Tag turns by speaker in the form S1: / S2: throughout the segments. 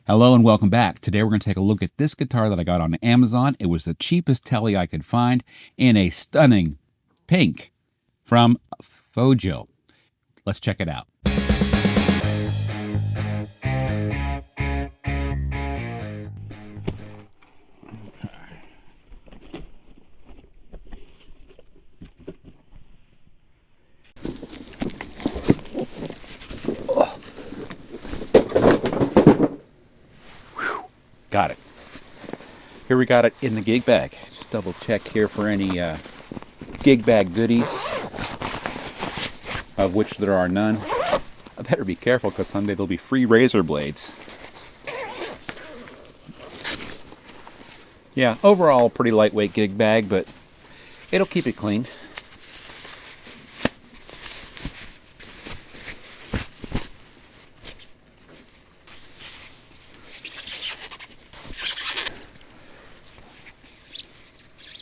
S1: Hello and welcome back. Today we're going to take a look at this guitar that I got on Amazon. It was the cheapest Tele I could find in a stunning pink from Fojill. Let's check it out. Got it. Here we got it in the gig bag. Just double check here for any gig bag goodies, of which there are none. I better be careful because someday there'll be free razor blades. Yeah, overall pretty lightweight gig bag, but it'll keep it clean.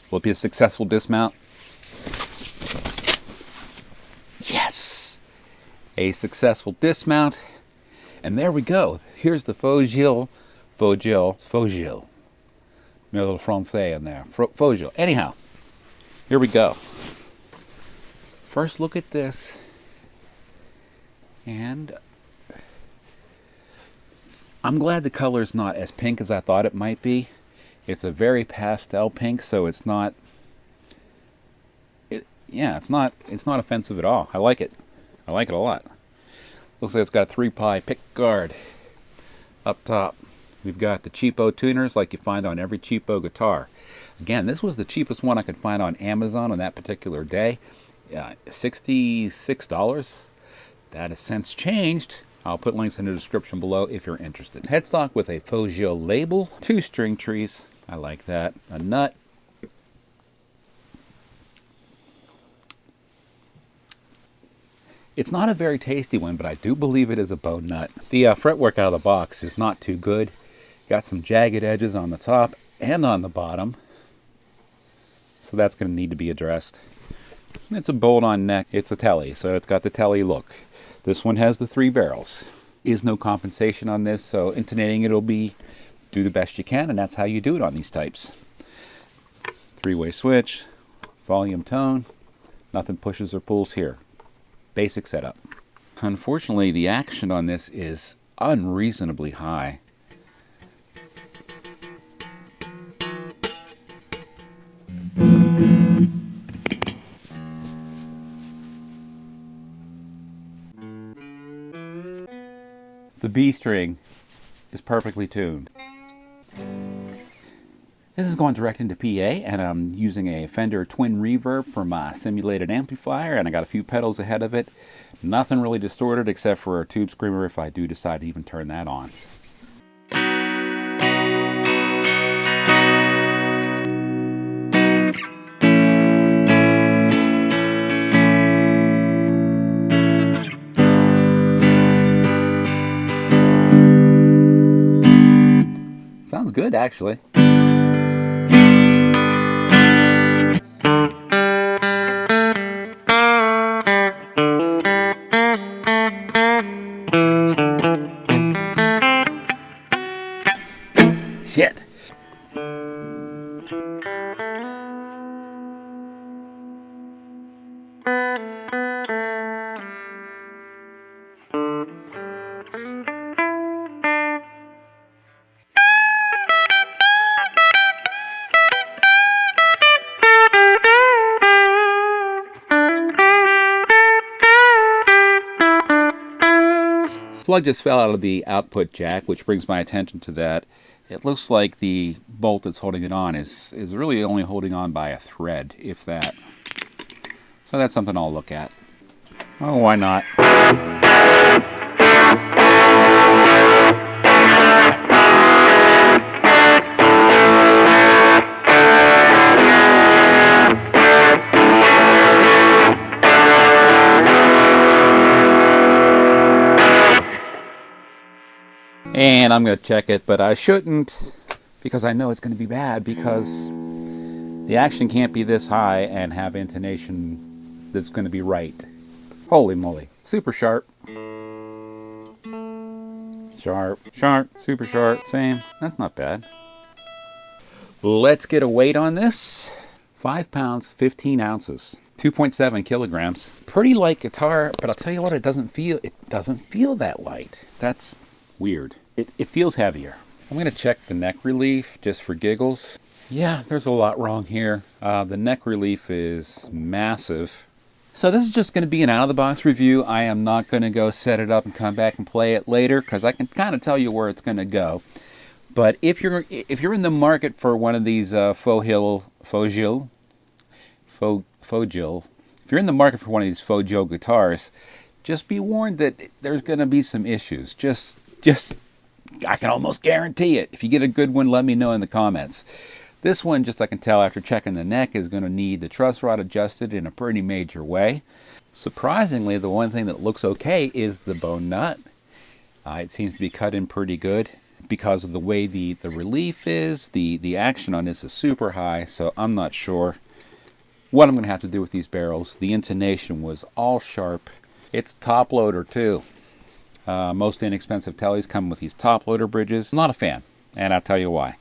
S1: Will it be a successful dismount? Yes! A successful dismount. And there we go. Here's the Fojill. A little Francais in there. Fojill. Anyhow, here we go. First look at this. And I'm glad the color's not as pink as I thought it might be. It's a very pastel pink, so it's not. It's not offensive at all. I like it. I like it a lot. Looks like it's got a 3-ply pick guard up top. We've got the cheapo tuners like you find on every cheapo guitar. Again, this was the cheapest one I could find on Amazon on that particular day. $66. That has since changed. I'll put links in the description below if you're interested. Headstock with a Fojill label. 2 string trees. I like that. A nut. It's not a very tasty one, but I do believe it is a bone nut. The fretwork out of the box is not too good. Got some jagged edges on the top and on the bottom. So that's going to need to be addressed. It's a bolt-on neck. It's a Tele, so it's got the Tele look. This one has the 3 barrels. Is no compensation on this, so intonating it'll be do the best you can, and that's how you do it on these types. 3-way switch, volume tone, nothing pushes or pulls here. Basic setup. Unfortunately, the action on this is unreasonably high. The B string is perfectly tuned. This is going direct into PA, and I'm using a Fender Twin Reverb for my simulated amplifier, and I got a few pedals ahead of it. Nothing really distorted except for a tube screamer if I do decide to even turn that on. Sounds good, actually. Shit. Plug just fell out of the output jack, which brings my attention to that. It looks like the bolt that's holding it on is really only holding on by a thread, if that. So that's something I'll look at. Oh, why not? And I'm going to check it, but I shouldn't, because I know it's going to be bad, because the action can't be this high and have intonation that's going to be right. Holy moly. Super sharp. Sharp Sharp, sharp, super sharp, same. That's not bad. Let's get a weight on this. 5 pounds, 15 ounces, 2.7 kilograms. Pretty light guitar, but I'll tell you what, it doesn't feel that light. That's weird. It feels heavier. I'm gonna check the neck relief just for giggles. Yeah, there's a lot wrong here. The neck relief is massive. So this is just going to be an out-of-the-box review. I am not going to go set it up and come back and play it later because I can kind of tell you where it's going to go. But if you're in the market for one of these Fojill, if you're in the market for one of these Fojill guitars, just be warned that there's going to be some issues. Just I can almost guarantee it. If you get a good one, let me know in the comments. This one, just I can tell after checking the neck, is going to need the truss rod adjusted in a pretty major way. Surprisingly, the one thing that looks okay is the bone nut. It seems to be cut in pretty good because of the way the relief is. The action on this is super high, so I'm not sure what I'm going to have to do with these barrels. The intonation was all sharp. It's top loader too. Most inexpensive Teles come with these top loader bridges. Not a fan, and I'll tell you why.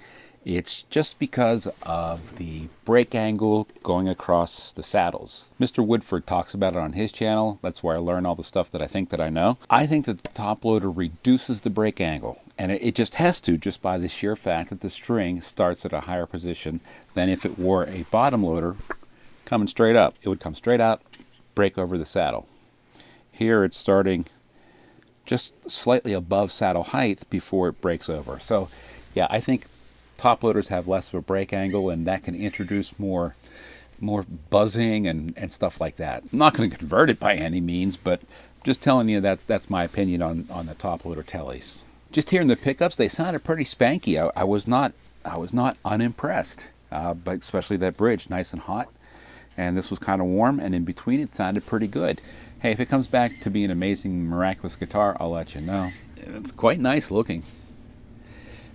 S1: It's just because of the break angle going across the saddles. Mr. Woodford talks about it on his channel. That's where I learn all the stuff that I think that I know. I think that the top loader reduces the break angle, and it just has to, just by the sheer fact that the string starts at a higher position than if it were a bottom loader coming straight up. It would come straight out, break over the saddle. Here it's starting just slightly above saddle height before it breaks over. So yeah, I think top loaders have less of a break angle, and that can introduce more buzzing and stuff like that. I'm not going to convert it by any means, but just telling you that's my opinion on the top loader Teles. Just hearing the pickups, they sounded pretty spanky. I was not unimpressed, but especially that bridge, nice and hot, and this was kind of warm, and in between it sounded pretty good. Hey, if it comes back to be an amazing, miraculous guitar, I'll let you know. It's quite nice looking.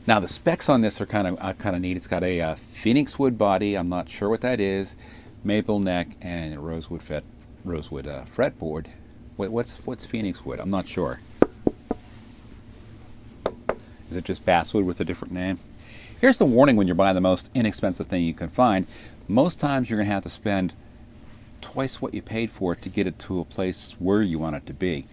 S1: Now the specs on this are kind of neat. It's got a phoenix wood body. I'm not sure what that is. Maple neck and a rosewood fretboard. What's phoenix wood? I'm not sure. Is it just basswood with a different name? Here's the warning when you're buying the most inexpensive thing you can find. Most times you're going to have to spend twice what you paid for it to get it to a place where you want it to be.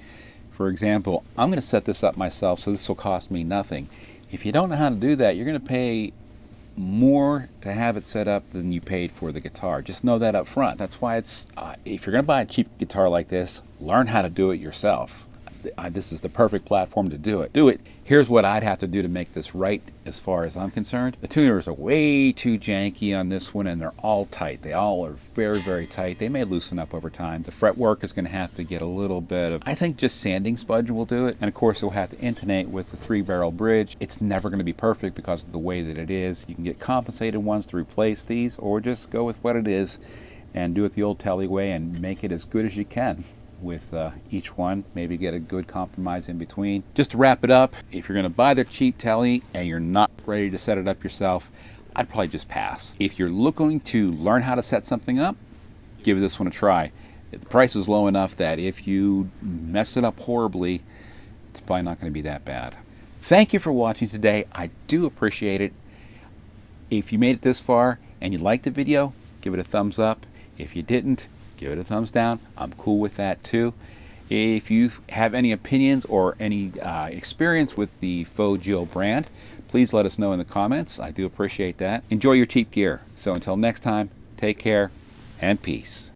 S1: For example, I'm going to set this up myself, so this will cost me nothing. If you don't know how to do that, you're going to pay more to have it set up than you paid for the guitar. Just know that up front. That's why it's if you're going to buy a cheap guitar like this, learn how to do it yourself. This is the perfect platform to do it. Here's what I'd have to do to make this right as far as I'm concerned. The tuners are way too janky on this one, and they're all tight. They all are very, very tight. They may loosen up over time. The fretwork is going to have to get a little bit of, I think just sanding spudge will do it. And of course, you'll have to intonate with the 3-barrel bridge. It's never going to be perfect because of the way that it is. You can get compensated ones to replace these, or just go with what it is and do it the old Tele way and make it as good as you can with each one. Maybe get a good compromise in between. Just to wrap it up, if you're going to buy the cheap Tele and you're not ready to set it up yourself, I'd probably just pass. If you're looking to learn how to set something up, give this one a try. The price is low enough that if you mess it up horribly, it's probably not going to be that bad. Thank you for watching today. I do appreciate it. If you made it this far and you liked the video, give it a thumbs up. If you didn't, give it a thumbs down. I'm cool with that too. If you have any opinions or any experience with the Fojill brand, please let us know in the comments. I do appreciate that. Enjoy your cheap gear. So until next time, take care and peace.